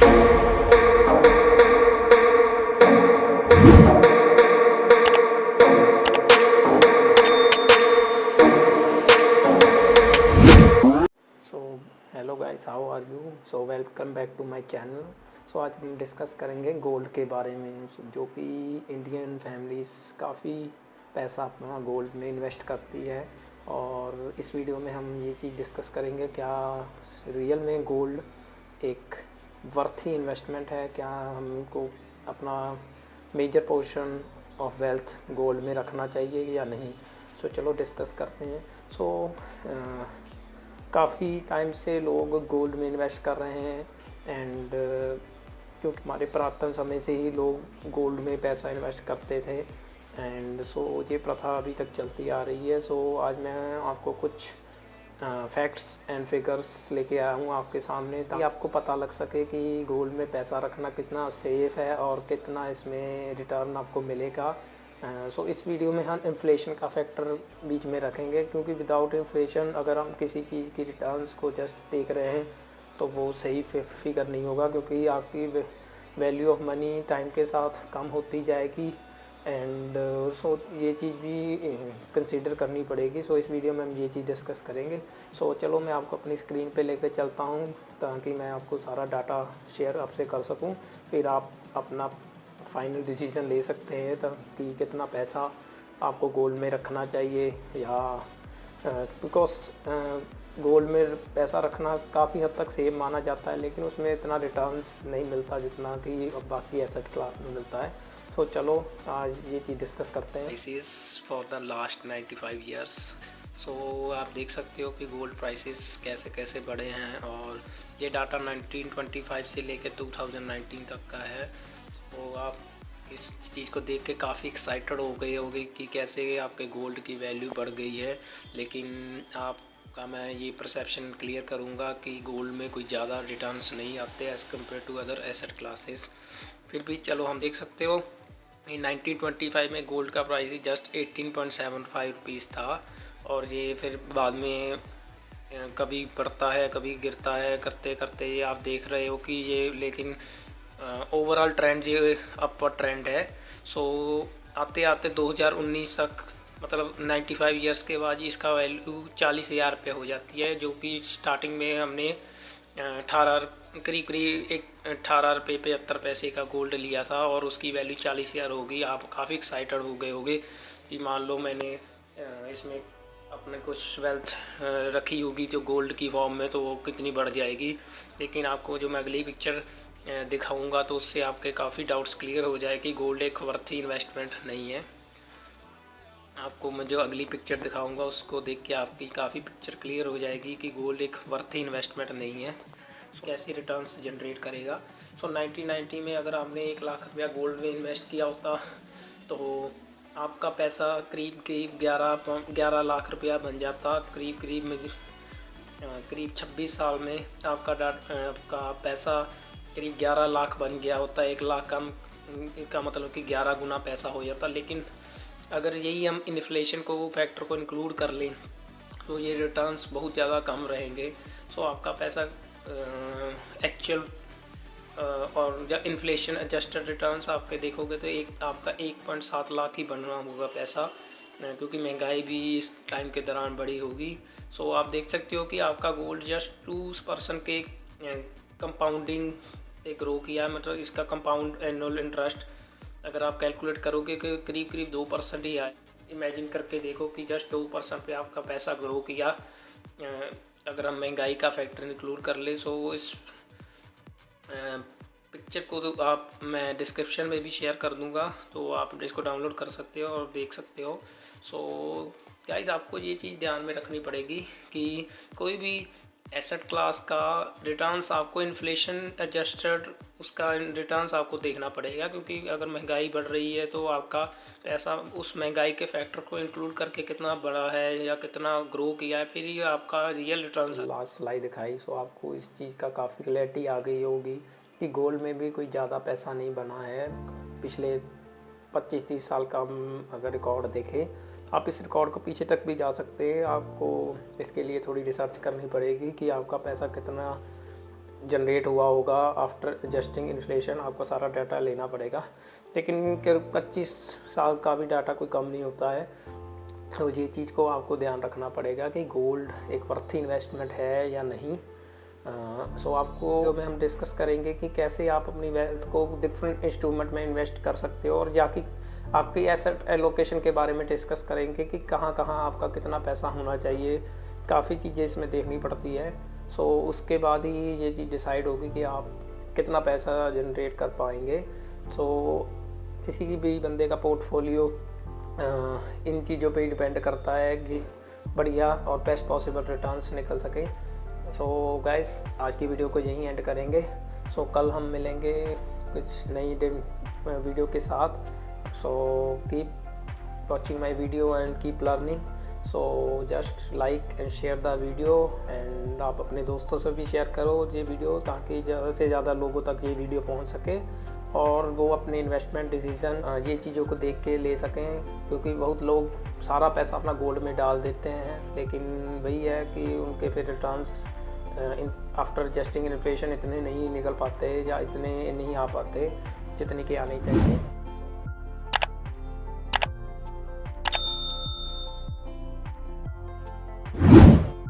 Hello guys, how are you? So welcome back to my channel. So आज हम discuss करेंगे gold के बारे में, जो कि इंडियन फैमिलीज़ काफ़ी पैसा अपना गोल्ड में इन्वेस्ट करती है। और इस वीडियो में हम ये चीज़ डिस्कस करेंगे, क्या रियल में गोल्ड एक वर्थी इन्वेस्टमेंट है, क्या हमको अपना major portion of wealth gold में रखना चाहिए या नहीं। सो चलो डिस्कस करते हैं। सो काफ़ी टाइम से लोग गोल्ड में इन्वेस्ट कर रहे हैं एंड क्योंकि हमारे पुरातन समय से ही लोग गोल्ड में पैसा इन्वेस्ट करते थे एंड ये प्रथा अभी तक चलती आ रही है। आज मैं आपको कुछ फैक्ट्स एंड फिगर्स लेके आया हूँ आपके सामने, ताकि आपको पता लग सके कि गोल्ड में पैसा रखना कितना सेफ़ है और कितना इसमें रिटर्न आपको मिलेगा। इस वीडियो में हम इन्फ्लेशन का फैक्टर बीच में रखेंगे, क्योंकि विदाउट इन्फ्लेशन अगर हम किसी चीज़ की रिटर्न्स को जस्ट देख रहे हैं तो वो सही फिगर नहीं होगा, क्योंकि आपकी वैल्यू ऑफ मनी टाइम के साथ कम होती जाएगी एंड ये चीज़ भी कंसीडर करनी पड़ेगी। इस वीडियो में हम ये चीज़ डिस्कस करेंगे। चलो मैं आपको अपनी स्क्रीन पे लेकर चलता हूँ, ताकि मैं आपको सारा डाटा शेयर आपसे कर सकूँ, फिर आप अपना फाइनल डिसीजन ले सकते हैं कि कितना पैसा आपको गोल्ड में रखना चाहिए। या बिकॉज गोल्ड में पैसा रखना काफ़ी हद तक सेफ माना जाता है, लेकिन उसमें इतना रिटर्न्स नहीं मिलता जितना कि बाकी एसेट क्लास में मिलता है। चलो आज ये चीज़ डिस्कस करते हैं। Prices for the last 95 years. आप देख सकते हो कि गोल्ड प्राइसेस कैसे कैसे बढ़े हैं, और ये डाटा 1925 से लेकर 2019 तक का है। आप इस चीज़ को देख के काफ़ी एक्साइटेड हो गए होंगे कि कैसे आपके गोल्ड की वैल्यू बढ़ गई है, लेकिन आपका मैं ये परसेप्शन क्लियर करूँगा कि गोल्ड में कोई ज़्यादा रिटर्न्स नहीं आते as compare to other asset classes. फिर भी चलो हम देख सकते हो 1925 में गोल्ड का प्राइस ही जस्ट 18.75 रुपीज़ था, और ये फिर बाद में कभी बढ़ता है कभी गिरता है, करते करते ये आप देख रहे हो कि ये, लेकिन ओवरऑल ट्रेंड ये अपवर्ड ट्रेंड है। आते आते 2019 तक, मतलब 95 ईयर्स के बाद इसका वैल्यू 40,000 रुपये हो जाती है, जो कि स्टार्टिंग में हमने 18 करीब 18 रुपये 75 पैसे का गोल्ड लिया था और उसकी वैल्यू 40,000 होगी। आप काफ़ी एक्साइटेड हो गए होंगे कि मान लो मैंने इसमें अपने कुछ वेल्थ रखी होगी जो गोल्ड की फॉर्म में, तो वो कितनी बढ़ जाएगी। लेकिन आपको जो मैं अगली पिक्चर दिखाऊंगा तो उससे आपके काफ़ी डाउट्स क्लियर हो जाए कि गोल्ड एक वर्थी इन्वेस्टमेंट नहीं है। आपको मैं जो अगली पिक्चर दिखाऊंगा उसको देख के आपकी काफ़ी पिक्चर क्लियर हो जाएगी कि गोल्ड एक वर्थी इन्वेस्टमेंट नहीं है, कैसे रिटर्न्स जनरेट करेगा। 1990 में अगर आपने 1 लाख रुपया गोल्ड में इन्वेस्ट किया होता तो आपका पैसा करीब करीब 11 लाख रुपया बन जाता। करीब 26 साल में आपका पैसा करीब 11 लाख बन गया होता। 1 लाख का मतलब कि 11 गुना पैसा हो जाता। लेकिन अगर यही हम इन्फ्लेशन को फैक्टर को इंक्लूड कर लें तो ये रिटर्न्स बहुत ज़्यादा कम रहेंगे। आपका पैसा एक्चुअल और या इन्फ्लेशन एडजस्टेड रिटर्न्स आपके देखोगे तो आपका 1.7 लाख ही बनना होगा पैसा, क्योंकि महंगाई भी इस टाइम के दौरान बढ़ी होगी। आप देख सकते हो कि आपका गोल्ड जस्ट 2% के कंपाउंडिंग एक ग्रो किया, मतलब इसका कंपाउंड एनुअल इंटरेस्ट अगर आप कैलकुलेट करोगे कि करीब करीब 2% ही आए। इमेजिन करके देखो कि जस्ट 2% पे आपका पैसा ग्रो किया। अगर हम महंगाई का फैक्टर इंक्लूड कर ले इस पिक्चर को तो मैं डिस्क्रिप्शन में भी शेयर कर दूंगा, तो आप इसको डाउनलोड कर सकते हो और देख सकते हो। गाइस, आपको ये चीज़ ध्यान में रखनी पड़ेगी कि कोई भी एसेट क्लास का रिटर्न्स आपको इन्फ्लेशन एडजस्टेड उसका रिटर्न्स आपको देखना पड़ेगा, क्योंकि अगर महंगाई बढ़ रही है तो आपका पैसा उस महंगाई के फैक्टर को इंक्लूड करके कितना बड़ा है या कितना ग्रो किया है, फिर ये आपका रियल रिटर्न्स। लास्ट स्लाइड दिखाई, आपको इस चीज़ का काफ़ी क्लैरिटी आ गई होगी कि गोल्ड में भी कोई ज़्यादा पैसा नहीं बना है। पिछले 25-30 साल का अगर रिकॉर्ड देखें, आप इस रिकॉर्ड को पीछे तक भी जा सकते हैं। आपको इसके लिए थोड़ी रिसर्च करनी पड़ेगी कि आपका पैसा कितना जनरेट हुआ होगा आफ्टर एडजस्टिंग इन्फ्लेशन, आपको सारा डाटा लेना पड़ेगा। लेकिन 25 साल का भी डाटा कोई कम नहीं होता है। तो ये चीज़ को आपको ध्यान रखना पड़ेगा कि गोल्ड एक वर्थी इन्वेस्टमेंट है या नहीं। सो आपको में हम डिस्कस करेंगे कि कैसे आप अपनी वेल्थ को डिफरेंट इंस्ट्रूमेंट में इन्वेस्ट कर सकते हो, और जाकि आपकी एसेट एलोकेशन के बारे में डिस्कस करेंगे कि कहाँ कहाँ आपका कितना पैसा होना चाहिए। काफ़ी चीज़ें इसमें देखनी पड़ती है। सो उसके बाद ही ये चीज़ डिसाइड होगी कि आप कितना पैसा जनरेट कर पाएंगे। सो किसी भी बंदे का पोर्टफोलियो इन चीज़ों पे डिपेंड करता है कि बढ़िया और बेस्ट पॉसिबल रिटर्न्स निकल सके। सो गाइस, आज की वीडियो को यहीं एंड करेंगे। सो कल हम मिलेंगे कुछ नई वीडियो के साथ। So keep watching my video and keep learning. So just like and share the video, and आप अपने दोस्तों से भी शेयर करो ये वीडियो, ताकि ज़्यादा से ज़्यादा लोगों तक ये वीडियो पहुंच सके और वो अपने इन्वेस्टमेंट डिसीज़न ये चीज़ों को देख के ले सकें। क्योंकि बहुत लोग सारा पैसा अपना गोल्ड में डाल देते हैं, लेकिन वही है कि उनके फिर रिटर्न्स आफ्टर एडजस्टिंग इन्फ्लेशन इतने नहीं निकल पाते या इतने नहीं आ पाते जितने के आने चाहिए।